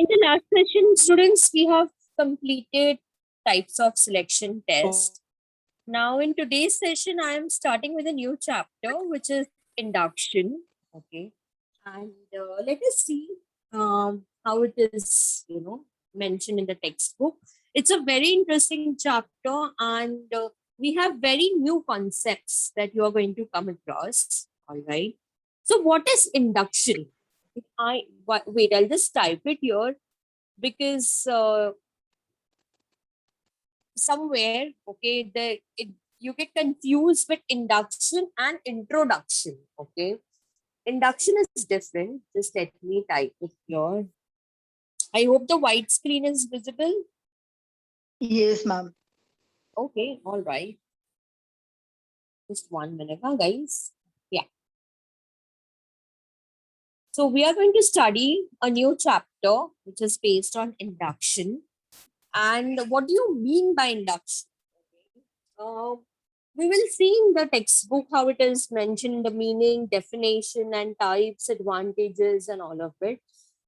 In the last session, students, we have completed types of selection test. Now, in today's session, I am starting with a new chapter, which is induction. Okay. And let us see how it is, mentioned in the textbook. It's a very interesting chapter, and we have very new concepts that you are going to come across. All right. So, what is induction? Wait, I'll just type it here because somewhere, okay, you get confused with induction and introduction. Okay, induction is different. Just let me type it here. I hope the white screen is visible. Yes, ma'am. Okay, all right. Just 1 minute, guys. Yeah. So we are going to study a new chapter which is based on induction. And what do you mean by induction? We will see in the textbook how it is mentioned, the meaning, definition, and types, advantages, and all of it.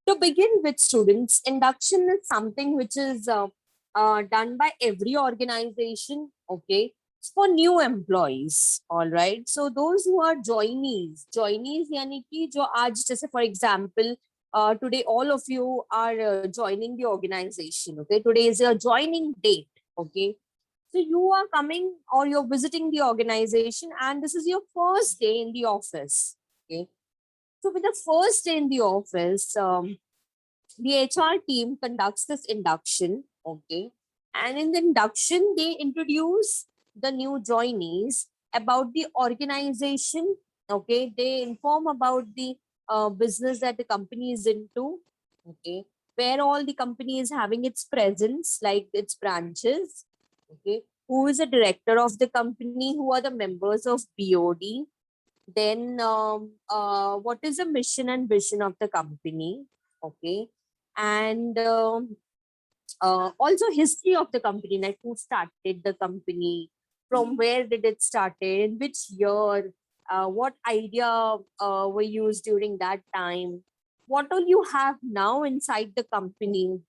To begin with, students, induction is something which is done by every organization, okay, for new employees, all right. So those who are joinees yani ki jo aaj, just for example, today all of you are joining the organization, okay. Today is your joining date, okay. So you are coming or you're visiting the organization, and this is your first day in the office, okay. So with the first day in the office, the HR team conducts this induction, okay. And in the induction, they introduce the new joinees about the organization, okay. They inform about the business that the company is into, okay, where all the company is having its presence, like its branches, okay. Who is the director of the company? Who are the members of BOD? Then, what is the mission and vision of the company? Okay, and also history of the company, like who started the company, from where did it started, in which year, what idea were used during that time, what all you have now inside the company,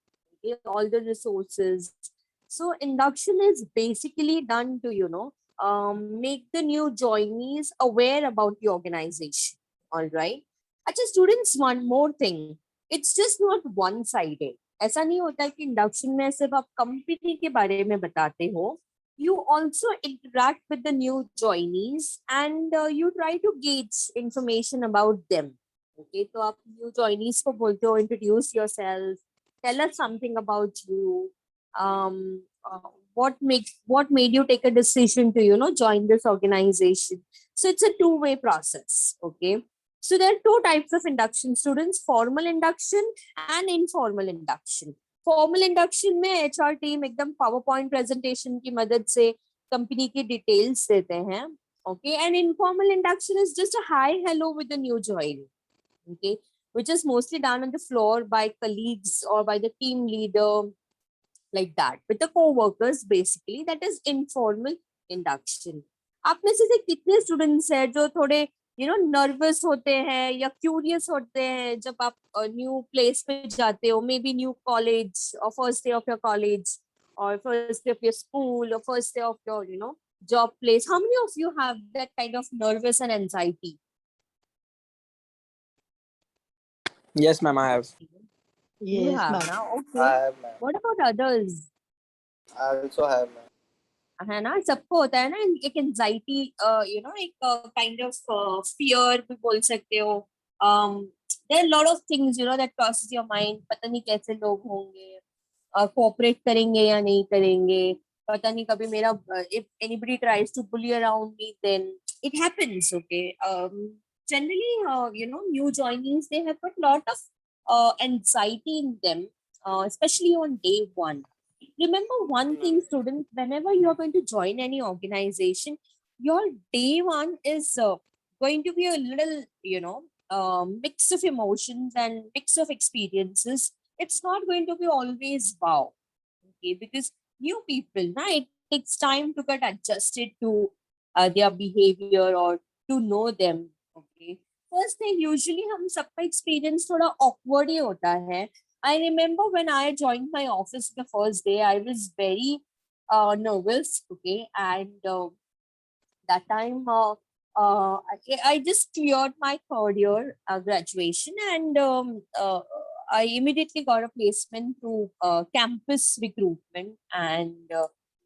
okay, all the resources. So induction is basically done to make the new joinees aware about the organization. All right. Actually, students, one more thing. It's just not one sided. ऐसा नहीं होता है कि induction में सिर्फ आप company के बारे में बताते हो. You also interact with the new joinees, and you try to gauge information about them. Okay, तो आप new joinees को बोलते हो, introduce yourself, tell us something about you. What made you take a decision to join this organization? So it's a two-way process. Okay, so there are two types of induction, students: formal induction and informal induction. Formal induction में HR team एकदम power point presentation की मदद से company की details देते हैं, okay. And informal induction is just a hi hello with the new join, okay, which is mostly done on the floor by colleagues or by the team leader, like that, with the co-workers basically. That is informal induction. आप में से कितने students हैं जो थोड़े nervous होते हैं या क्यूरियस होते हैं जब आप न्यू प्लेस पे जाते हो, मे बी न्यू कॉलेज और first day of your college or first day of your school or first day of your job place? How many of you have that kind of nervous and anxiety? Yes, ma'am, I have. You Yes, have ma'am. now, I okay. have, ma'am. What about others? I also have, ma'am. है ना, सबको होता है ना एक anxiety, एक kind of fear भी बोल सकते हो. There are lot of things that crosses your mind. पता नहीं कैसे लोग होंगे, कोऑपरेट करेंगे या नहीं करेंगे, पता नहीं कभी मेरा if anybody tries to bully around me then it happens, okay. Generally, new joinees, they have got lot of anxiety in them, especially on day one. Remember one thing, students: whenever you are going to join any organization, your day one is going to be a little mix of emotions and mix of experiences. It's not going to be always wow, okay, because new people, right, it takes time to get adjusted to their behavior or to know them, okay. First thing, usually हम सबका experience थोड़ा awkward ही होता है. I remember when I joined my office the first day, I was very nervous. Okay, and that time I just cleared my third year graduation, and I immediately got a placement through campus recruitment, and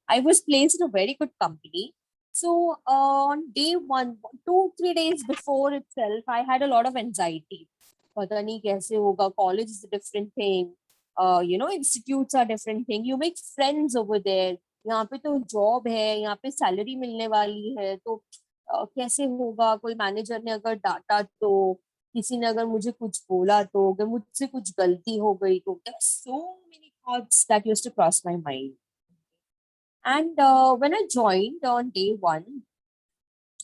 I was placed in a very good company. So on day one, 2 3 days before itself, I had a lot of anxiety. पता नहीं कैसे होगा, college is a different thing, institutes are different thing, you make friends over there, यहाँ पे तो job है, यहाँ पे सैलरी मिलने वाली है, तो कैसे होगा, कोई मैनेजर ने अगर डांटा तो, किसी ने अगर मुझे कुछ बोला तो, अगर मुझसे कुछ गलती हो गई तो, so many thoughts that used to cross my mind. And when I joined on day one,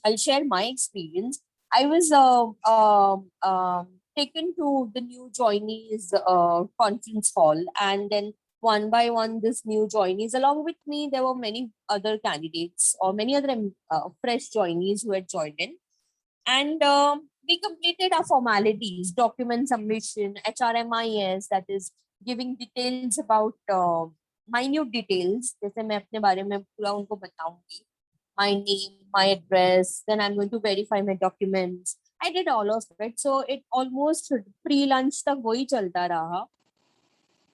I'll share my experience. I was taken to the new joinees conference hall, and then one by one, this new joinees, along with me, there were many other candidates or many other fresh joinees who had joined in. And we completed our formalities, document submission, HRMIS, that is giving details about minute details. जैसे मैं अपने बारे में पूरा उनको बताऊंगी, my name, my address, then I'm going to verify my documents. I did all of it. So it almost pre-lunch तक वही चलता रहा.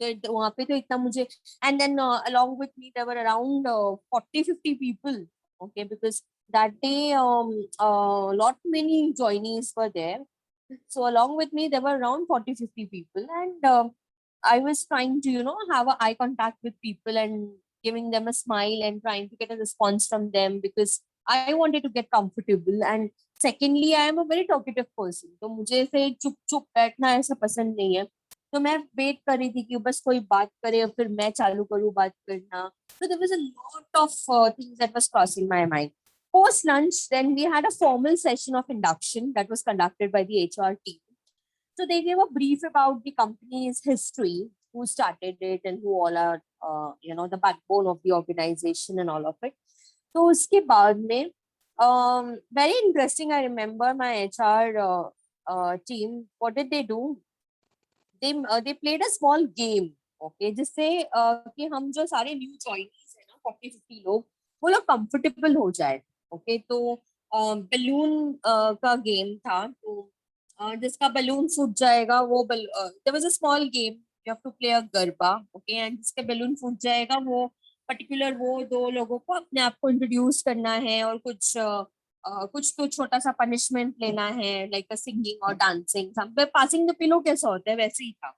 वहाँ पे तो इतना मुझे, and then along with me there were around 40 50 people, okay, because that day lot many joinees were there. So along with me there were around 40 50 people, and I was trying to have a eye contact with people and giving them a smile and trying to get a response from them, because I wanted to get comfortable. And secondly, I am a very talkative person, तो मुझे ऐसे चुप चुप बैठना ऐसा पसंद नहीं है. तो मैं वेट कर रही थी कि बस कोई बात करे और फिर मैं चालू करूँ बात करना. So there was a lot of things that was crossing my mind. Post lunch, then we had a formal session of induction that was conducted by the HR team. So they gave a brief about the company's history, who started it and who all are, the backbone of the organization and all of it. So उसके बाद में, very interesting. I remember my HR team. What did they do? They played a small game. Okay, जिससे कि हम जो सारे new joinees है ना, 40 50 लोग, वो लोग कंफर्टेबल हो जाए. ओके, तो बलून का गेम था. तो जिसका बलून फूट जाएगा वो there was a small game, you have to play a garba. Okay, and जिसके बलून फूट जाएगा वो पर्टिकुलर वो दो लोगों को अपने आप को इंट्रोड्यूस करना है, और कुछ तो छोटा सा पनिशमेंट लेना है, लाइक सिंगिंग और डांसिंग. हम पे पासिंग द पिलो कैसा होता है वैसे ही था.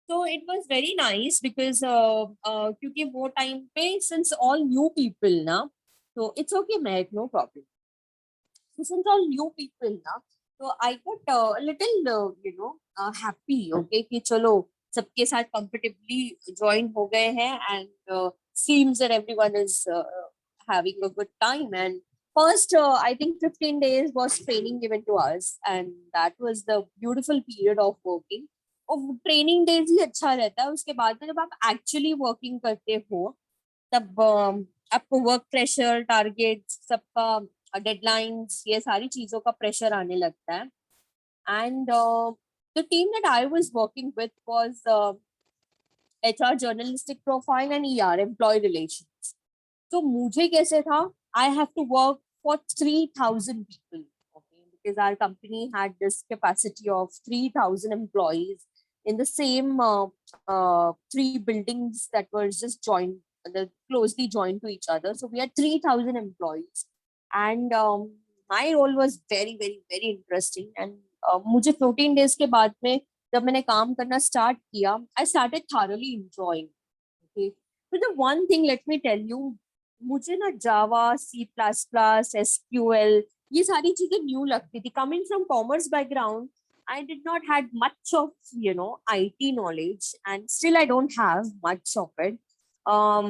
तो it was very nice, because क्योंकि वो टाइम पे सिंस ऑल न्यू पीपल ना, तो इट्स ओके, मैं no problem. Since all new people ना, तो I got a little happy. Okay, कि चलो सबके साथ comfortably join हो गए हैं, and seems that everyone is having a good time. And first I think 15 days was training given to us, and that was the beautiful period of working. और training days ही अच्छा रहता है. उसके बाद में जब आप एक्चुअली वर्किंग करते हो, तब आपको वर्क प्रेशर, टारगेट, सबका डेडलाइंस, ये सारी चीजों का प्रेशर आने लगता है. And the team that I was working with was HR journalistic profile and ER employ relations. तो मुझे कैसे था, I have to work for 3000 people, okay, because our company had this capacity of 3000 employees in the same three buildings that were just closely joined to each other. So we had 3000 employees, and my role was very very very interesting. And मुझे 14 days के बाद में जब मैंने काम करना start किया, I started thoroughly enjoying. Okay, but the one thing, let me tell you, मुझे ना जावा, C++, SQL, ये सारी चीजें न्यू लगती थी. Coming from commerce background, I did not had much of IT knowledge, and still I don't have much of it. um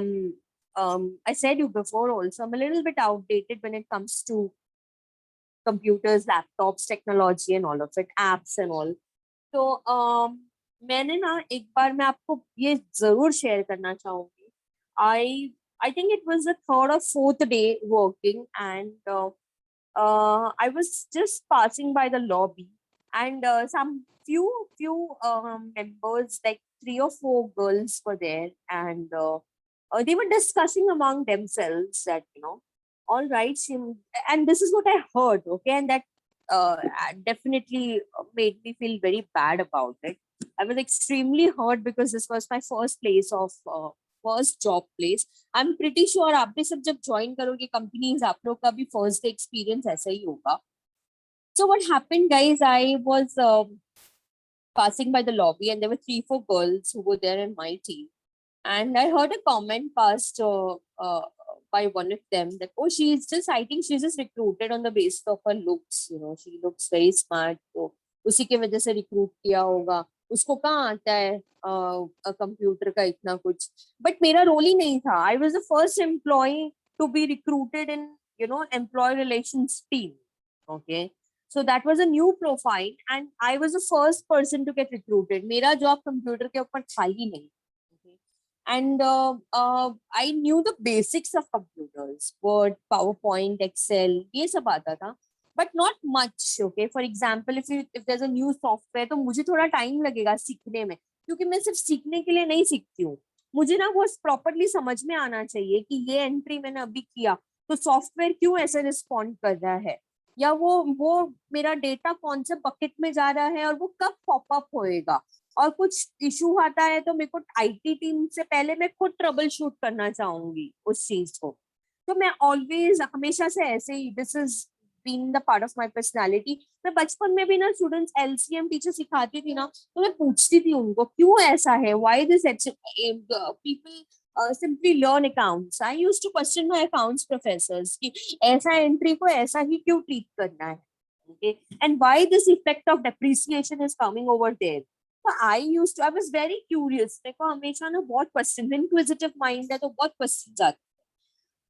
I said you before also, I'm a little bit outdated when it comes to computers, laptops, technology and all of it, apps and all. तो मैंने ना एक बार, मैं आपको ये जरूर share करना चाहूंगी. I think it was the third or fourth day working, and I was just passing by the lobby, and some few members, like 3 or 4 girls were there, and they were discussing among themselves that, all right, and this is what I heard, okay, and that definitely made me feel very bad about it. I was extremely hurt because this was my first place of first job place. I'm pretty sure आप भी सब जब join करोगे companies, आप लोग का भी first day experience ऐसा ही होगा. So what happened, guys? I was passing by the lobby, and there were 3 4 girls who were there in my team, and I heard a comment passed by one of them that, oh, she's just, I think she's just recruited on the basis of her looks. She looks very smart, so उसी के वजह से recruit किया होगा. उसको कहाँ आता है कंप्यूटर का इतना कुछ. बट मेरा रोल ही नहीं था. I was the first employee to be recruited in employee relations team. Okay. So that was a new profile, and I was the first person to get recruited. मेरा job computer के ऊपर था ही नहीं. Okay. And I knew the basics of computers, Word, PowerPoint, Excel, ये सब आता था, but not much. Okay. For example, if there's a new software, तो मुझे थोड़ा time लगेगा सीखने में, क्योंकि मैं सिर्फ सीखने के लिए नहीं सीखती हूँ. मुझे ना वो प्रॉपरली समझ में आना चाहिए कि ये एंट्री मैंने अभी किया तो सॉफ्टवेयर क्यों ऐसे रिस्पॉन्ड कर रहा है, या वो मेरा डेटा कौन से बकेट में जा रहा है और वो कब पॉपअप होएगा, और कुछ इशू आता है तो मेरे को आईटी टीम से पहले मैं खुद ट्रबल शूट करना चाहूंगी उस चीज को. तो मैं ऑलवेज हमेशा से ऐसे ही, this is been the part of my personality. मैं बचपन में भी ना स्टूडेंट्स एलसीएम टीचर सिखाती थी ना, तो मैं पूछती थी उनको क्यों ऐसा है, why this people simply learn accounts. I used to question my accounts professors कि ऐसा एंट्री को ऐसा ही क्यों ट्रीट करना है, okay, and why this effect of depreciation is coming over there. So I was very curious. मेरे को हमेशा ना बहुत क्वेश्चन, inquisitive mind है तो बहुत क्वेश्चन आते.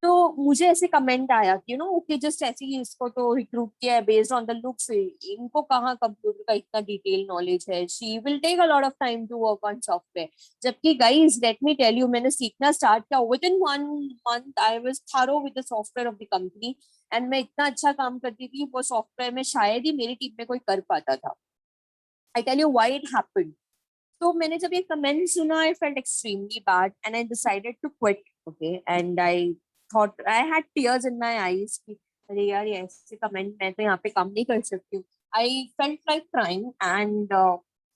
तो मुझे ऐसे कमेंट आया कि ओके, जस्ट ऐसे ही इसको तो रिक्रूट किया है बेस्ड ऑन द लुक्स, इनको कहाँ कंप्यूटर का इतना डिटेल नॉलेज है, she will take a lot of time to work on software. जबकि guys, let me tell you, मैंने सीखना स्टार्ट किया with in 1 month. I was thorough with the software of the company, and मैं इतना अच्छा काम करती थी वो सॉफ्टवेयर में शायद ही मेरी टीम में कोई कर पाता था. I tell you why it happened. तो मैंने जब ये कमेंट सुना, I felt extremely bad and I decided to quit. Okay, and I thought, I had tears in my eyes कि अरे यार, ये ऐसे कमेंट मैं तो यहाँ पे काम नहीं कर सकती हूँ. I felt like crying, and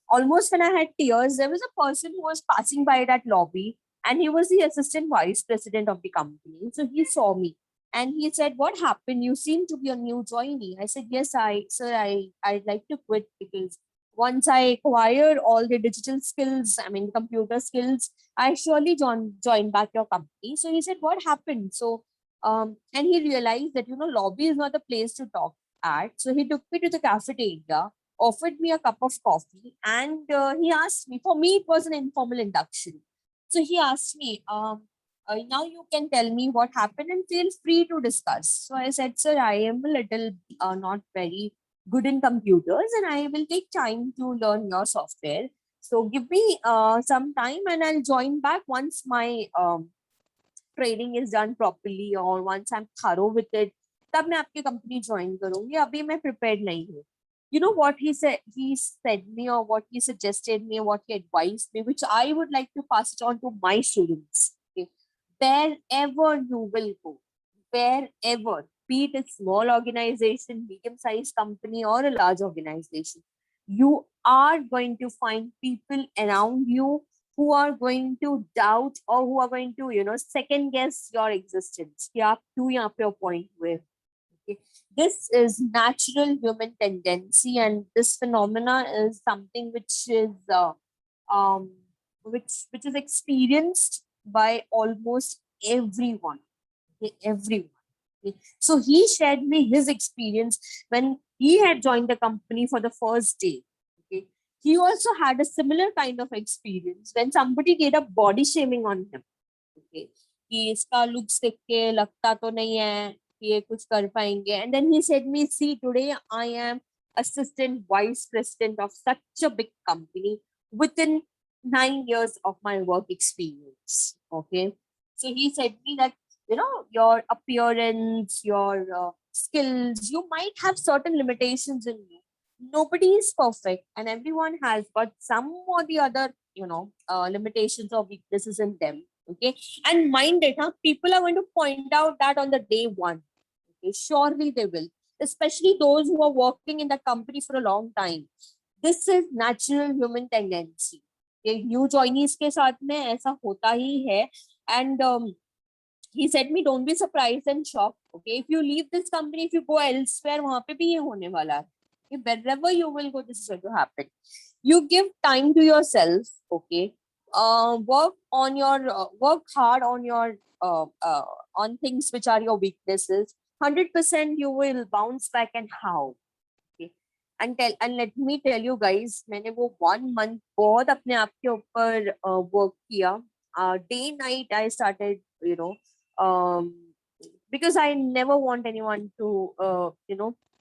almost when I had tears, there was a person who was passing by that lobby, and he was the assistant vice president of the company. So he saw me and he said, "What happened? You seem to be a new joinee." I said, "Yes, I'd like to quit because once I acquire all the digital skills, I mean computer skills, I surely join back your company." So he said, "What happened?" So and he realized that lobby is not a place to talk at. So he took me to the cafeteria, offered me a cup of coffee, and he asked me. For me, it was an informal induction. So he asked me, "Now you can tell me what happened and feel free to discuss." So I said, "Sir, I am a little not very good in computers, and I will take time to learn your software. So give me some time, and I'll join back once my training is done properly, or once I'm thorough with it. तब मैं आपकी company join करूंगी. अभी मैं prepared नहीं हूँ." You know what he said? He said me, or what he suggested me, or what he advised me, which I would like to pass it on to my students. Okay? Wherever you will go, wherever, be it a small organization, medium-sized company, or a large organization, you are going to find people around you who are going to doubt, or who are going to, second guess your existence. कि आप क्यों यहाँ पे appoint हुए. Okay. This is natural human tendency, and this phenomena is something um, which is experienced by almost everyone. Okay, everyone. Okay. So he shared me his experience when he had joined the company for the first day. Okay. He also had a similar kind of experience when somebody did a body shaming on him. Okay. कि इसका looks देख के लगता तो नहीं है कि ये कुछ कर पाएंगे. And then he said me, "See, today I am assistant vice president of such a big company within 9 years of my work experience." Okay. So he said me that, your appearance, your skills, you might have certain limitations in you. nobody is perfect and everyone has got some or the other, limitations or weaknesses in them. Okay. And mind it, huh? People are going to point out that on the day one. Okay. Surely they will, especially those who are working in the company for a long time. This is natural human tendency. New joinees के साथ में ऐसा होता ही है. And he said me, don't be surprised and shocked. Okay, if you leave this company, if you go elsewhere, वहां पे भी ये होने वाला है. Wherever you will go, this is going to happen. You give time to yourself. Okay, work hard on your on things which are your weaknesses. 100% you will bounce back. And how? Okay. And let me tell you guys, मैंने वो 1 month बहुत अपने आप के ऊपर work किया. Day night I started, um, because I never want anyone to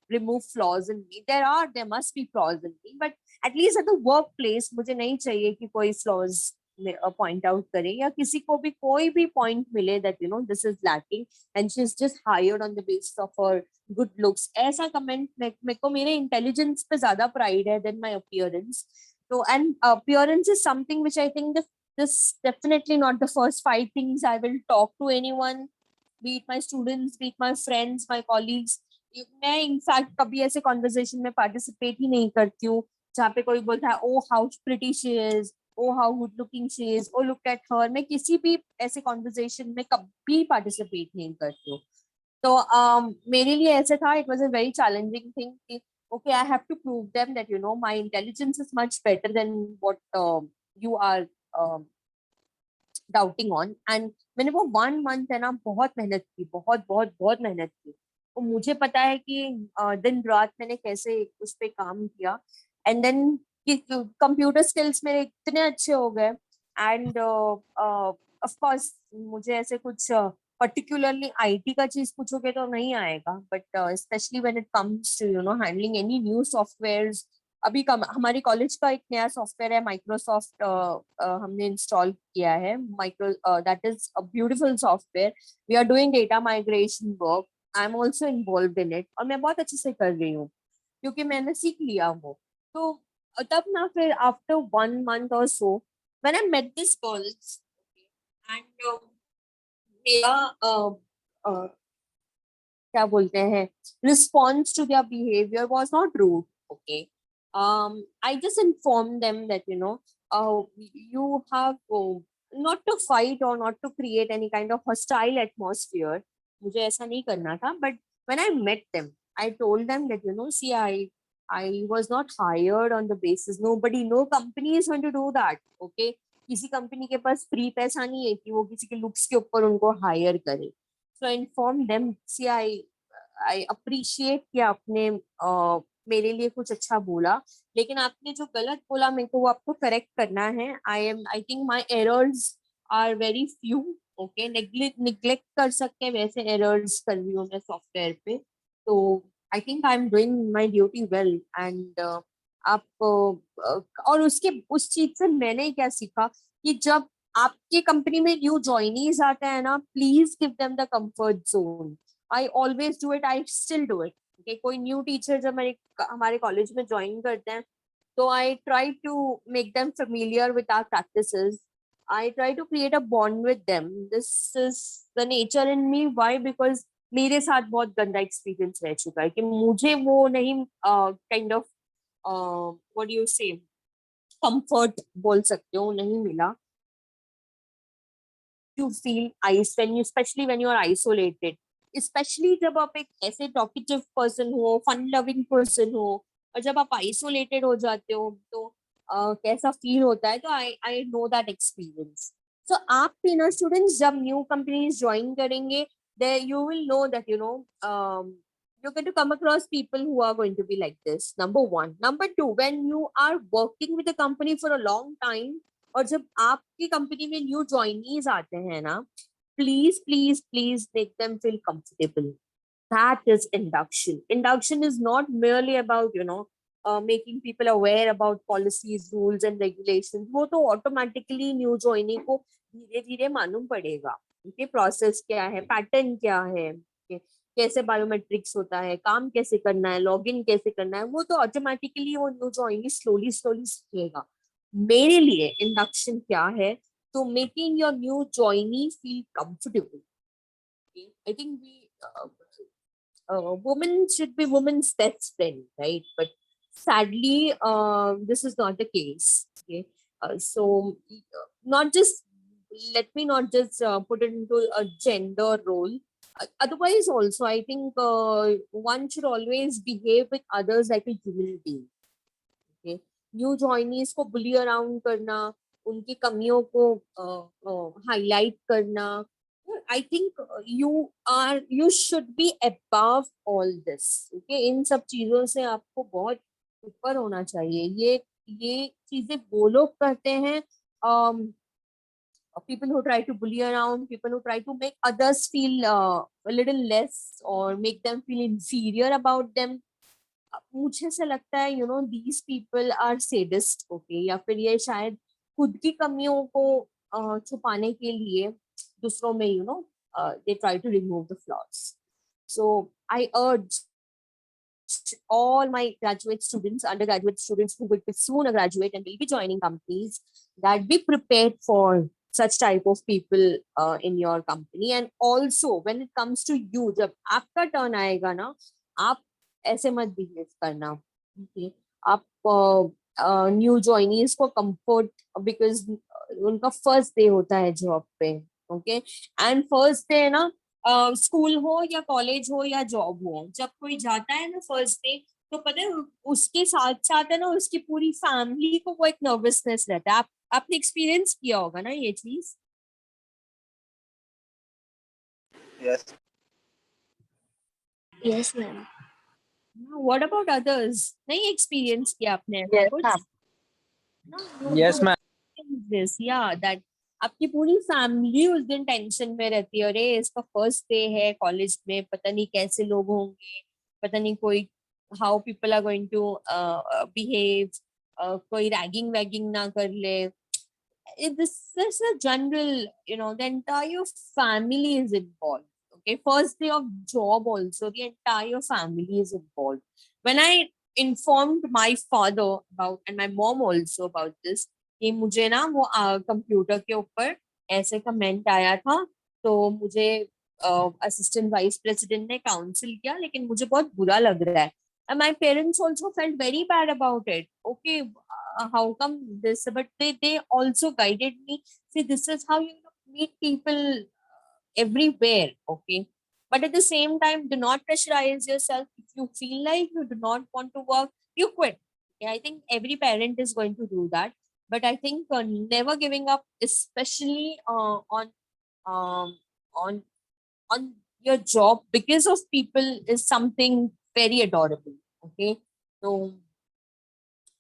remove flaws in me. There must be flaws in me, but at least at the workplace मुझे नहीं चाहिए कि कोई flaws point out करे या किसी को भी कोई भी point मिले that this is lacking and she's just hired on the basis of her good looks. ऐसा comment मेरे को मेरे intelligence पे ज्यादा pride है than my appearance. So, and appearance is something which I think this definitely not the first 5 things I will talk to anyone, be it my students, be it my friends, my colleagues. मैं in fact कभी ऐसे conversation में participate ही नहीं करती हूँ जहाँ पे कोई बोलता है oh how pretty she is, oh how good looking she is, oh look at her. मैं किसी भी ऐसे कॉन्वर्जेशन में कभी पार्टिसिपेट नहीं करती हूँ. तो मेरे लिए ऐसे था, it was a very challenging thing कि okay I have to prove them that my intelligence is much better than what you are doubting on. And मैंने वो 1 month है ना बहुत मेहनत की, बहुत बहुत बहुत मेहनत की. तो मुझे पता है कि दिन रात मैंने कैसे उस पर काम किया. एंड देन कंप्यूटर स्किल्स मेरे इतने अच्छे हो गए. एंड ऑफ कोर्स मुझे ऐसे कुछ पर्टिकुलरली आईटी का चीज पूछोगे तो नहीं आएगा, but specially when it comes to handling any new softwares. अभी हमारी कॉलेज का एक नया सॉफ्टवेयर है माइक्रोसॉफ्ट, हमने इंस्टॉल किया है. That is a beautiful software. We are doing data migration work. I am also involve in it और मैं बहुत अच्छे से कर रही हूँ क्योंकि मैंने सीख लिया वो. तो तब ना फिर आफ्टर 1 month और so when I met this girls and मेरा क्या बोलते हैं response to their behaviour was not rude. Okay, I just informed them that you have not to fight or not to create any kind of hostile atmosphere. मुझे ऐसा नहीं करना था. But when I met them, I told them that see, I was not hired on the basis. No company is going to do that. Okay, किसी company के पास free पैसा नहीं है कि वो किसी के लुक्स के ऊपर उनको हायर करे. So I informed them, see, I appreciate कि आपने मेरे लिए कुछ अच्छा बोला, लेकिन आपने जो गलत बोला मेरे को वो आपको करेक्ट करना है. I think my errors are very few. Okay, neglect कर सकते हैं वैसे एरर्स कर रही हूँ मैं सॉफ्टवेयर पे. तो I think I am doing my duty well. And आप और उसके उस चीज से मैंने क्या सीखा कि जब आपके कंपनी में न्यू ज्वाइनीज आते हैं ना, please give them the comfort zone. I always do it, I still do it. कि कोई न्यू टीचर जब हमारे कॉलेज में ज्वाइन करते हैं तो I try to make them familiar with our practices. I try to create a bond with them. This is the nature in me. Why? Because मेरे साथ बहुत गंदा एक्सपीरियंस रह चुका है कि मुझे वो नहीं kind of what do you से कंफर्ट बोल सकते हो, नहीं मिला. You feel ice when you, especially when you are isolated, especially जब आप एक ऐसे टॉकेटिव पर्सन हो, फन लविंग पर्सन हो, और जब आप आइसोलेटेड हो जाते हो तो कैसा फील होता है. तो आई नो दैट एक्सपीरियंस. सो आप भी ना स्टूडेंट्स जब न्यू कंपनीज ज्वाइन करेंगे, there you will know that you're going to come across people who are going to be like this. Number one. Number two, when you are working with a company for a long time, और जब आपकी company में new joinees आते हैं ना, please please please make them feel comfortable. That is induction. Induction is not merely about making people aware about policies, rules and regulations. वो तो automatically new joinee को धीरे धीरे मालूम पड़ेगा. उनके प्रोसेस क्या है, पैटर्न क्या है. कैसे बायोमेट्रिक्स होता है, काम कैसे करना है, लॉगिन कैसे करना है, वो तो ऑटोमेटिकली वो न्यू ज्वाइनी स्लोली स्लोली सीखेगा. मेरे लिए इंडक्शन क्या है? तो making your new joinee feel comfortable. I think we women should be women's best friend, right? But sadly, this is not the case. Okay, so not just let me not just put it into a gender role. Otherwise, also, I think one should always behave with others like a human being. Okay, new joinees को bully around करना, उनकी कमियों को highlight करना, I think you should be above all this. Okay, इन सब चीजों से आपको बहुत ऊपर होना चाहिए. ये चीजें वो लोग करते हैं, people who try to bully around, people who try to make others feel a little less or make them feel inferior about them. मुझे से लगता है these people are sadist. Okay, या फिर ये शायद खुद की कमियों को छुपाने के लिए दूसरों में they try to remove the flaws. So I urge all my graduate students, undergraduate students who will be soon graduate and will be joining companies, that be prepared for such type of people in your company. And also when it comes to you, जब आपका turn आएगा ना, आप ऐसे मत behave करना. okay? आप new joinees को कंफर्ट, बिकॉज उनका फर्स्ट डे होता है जॉब पे. ओके, एंड फर्स्ट डे ना, स्कूल हो या कॉलेज हो या जॉब हो, जब कोई जाता है ना फर्स्ट डे, तो पता है उसके साथ साथ है ना उसकी पूरी फैमिली को वो एक नर्वसनेस रहता है. आपने एक्सपीरियंस किया होगा ना ये चीज. Yes. Yes, ma'am. What about others? नहीं एक्सपीरियंस किया आपने ऐसा Yes, कुछ? ma'am. ना Yes, ma'am. दिस या दैट आपकी पूरी फैमिली उस दिन टेंशन में रहती है. अरे इसका फर्स्ट डे है कॉलेज में, पता नहीं कैसे लोग होंगे, पता नहीं कोई how people are going to behave, कोई रैगिंग वैगिंग ना कर ले. This is a general, the entire family is involved. Okay, first day of job also, the entire family is involved. When I informed my father about and my mom also about this, कि मुझे ना वो computer के ऊपर ऐसे comment आया था, तो मुझे असिस्टेंट वाइस प्रेसिडेंट ने काउंसिल किया, लेकिन मुझे बहुत बुरा लग रहा है. And my parents also felt very bad about it. Okay, how come this? But they also guided me. See, this is how you meet people everywhere. Okay, but at the same time, do not pressurize yourself. If you feel like you do not want to work, you quit. Okay, I think every parent is going to do that. But I think never giving up, especially um, on on your job because of people, is something very adorable. Okay, so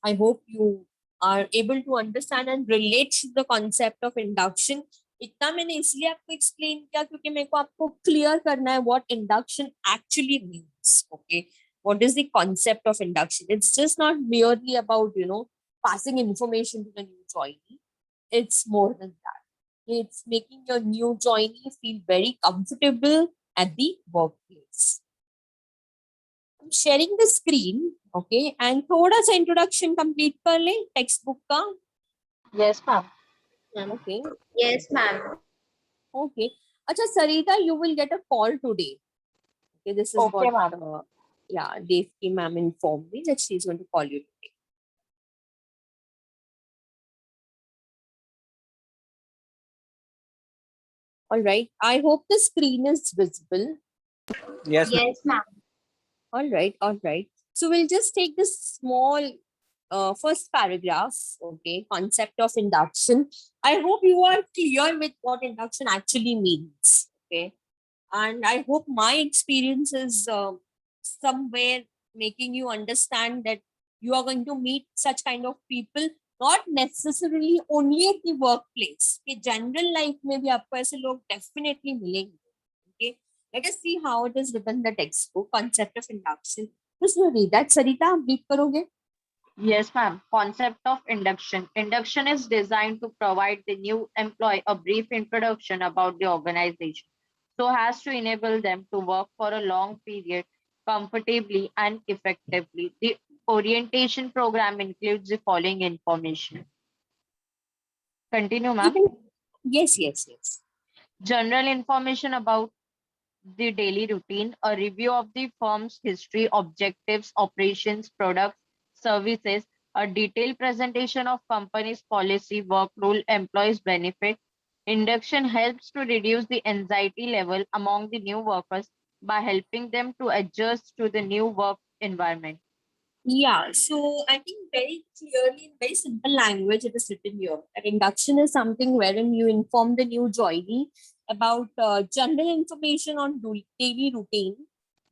I hope you are able to understand and relate to the concept of induction. इतना मैंने इसलिए आपको explain किया क्योंकि मेरे को आपको clear करना है what induction actually means. Okay, what is the concept of induction? It's just not merely about passing information to the new joinee. It's more than that. It's making your new joinee feel very comfortable at the workplace. I'm sharing the screen, okay, and थोड़ा सा introduction complete कर ले textbook का. Yes, ma'am. Okay, Yes, ma'am. okay. अच्छा Sarita, you will get a call today. Okay, this is Okay, what ma'am. yeah, Devki ma'am informed me that she's going to call you today. All right. I hope the screen is visible. Yes, ma'am. Yes, ma'am. All right, all right. So we'll just take this small first paragraph, okay, concept of induction. I hope you are clear with what induction actually means, okay. And I hope my experience is somewhere making you understand that you are going to meet such kind of people, not necessarily only at the workplace. कि general life में भी आपको ऐसे लोग definitely मिलेंगे. Okay, let us see how it is written in the textbook, concept of induction. Just read that. Sarita, read करोगे? Yes, ma'am. Concept of induction. Induction is designed to provide the new employee a brief introduction about the organization. so as to enable them to work for a long period comfortably and effectively. The orientation program includes the following information. Continue, ma'am. Even yes, yes, yes. General information about the daily routine, a review of the firm's history, objectives, operations, products, services, a detailed presentation of company's policy, work rule, employees' benefit. Induction helps to reduce the anxiety level among the new workers by helping them to adjust to the new work environment. Yeah, so I think very clearly in very simple language it is written here that induction is something wherein you inform the new joinee about general information on daily routine,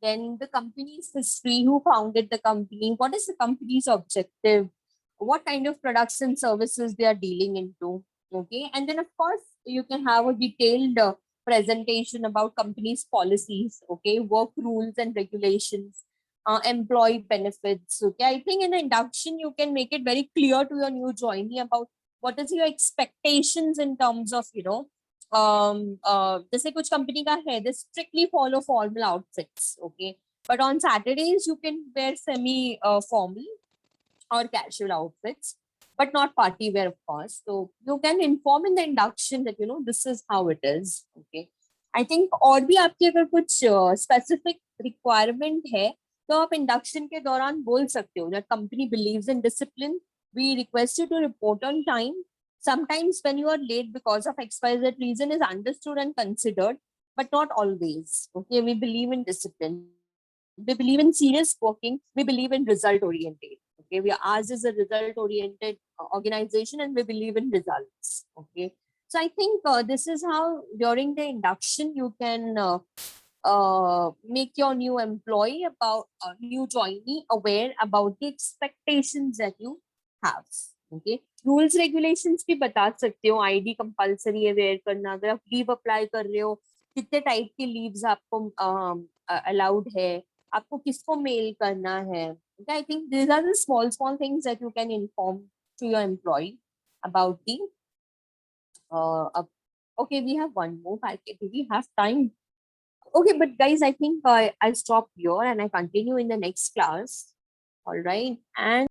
then the company's history, who founded the company, what is the company's objective, what kind of products and services they are dealing into. Okay, and then of course you can have a detailed presentation about company's policies, okay, work rules and regulations, employee benefits. Okay, I think in the induction you can make it very clear to your new joinee about what is your expectations in terms of जैसे कुछ company का है they strictly follow formal outfits. Okay, but on Saturdays you can wear semi formal or casual outfits, but not party wear, of course. So you can inform in the induction that this is how it is. Okay, I think और भी आपकी अगर कुछ specific requirement है तो आप induction के दौरान बोल सकते हो that company believes in discipline. We request you to report on time. Sometimes when you are late because of XYZ reason is understood and considered, but not always. Okay, we believe in discipline. We believe in serious working. We believe in result oriented. Okay, we ours is a result oriented organization and we believe in results. Okay, so I think this is how during the induction you can make your new employee about new joinee aware about the expectations that you have. Okay, rules regulations भी बता सकते हो. ID compulsory है wear करना. अगर आप leave apply कर रहे हो कितने टाइप के लीव्स आपको अलाउड है, आपको किसको मेल करना है. Okay, I think these are the small things that you can inform to your employee about the okay, we have one more packet. Do we have time? Okay, but guys, I think I'll stop here and I continue in the next class. All right. And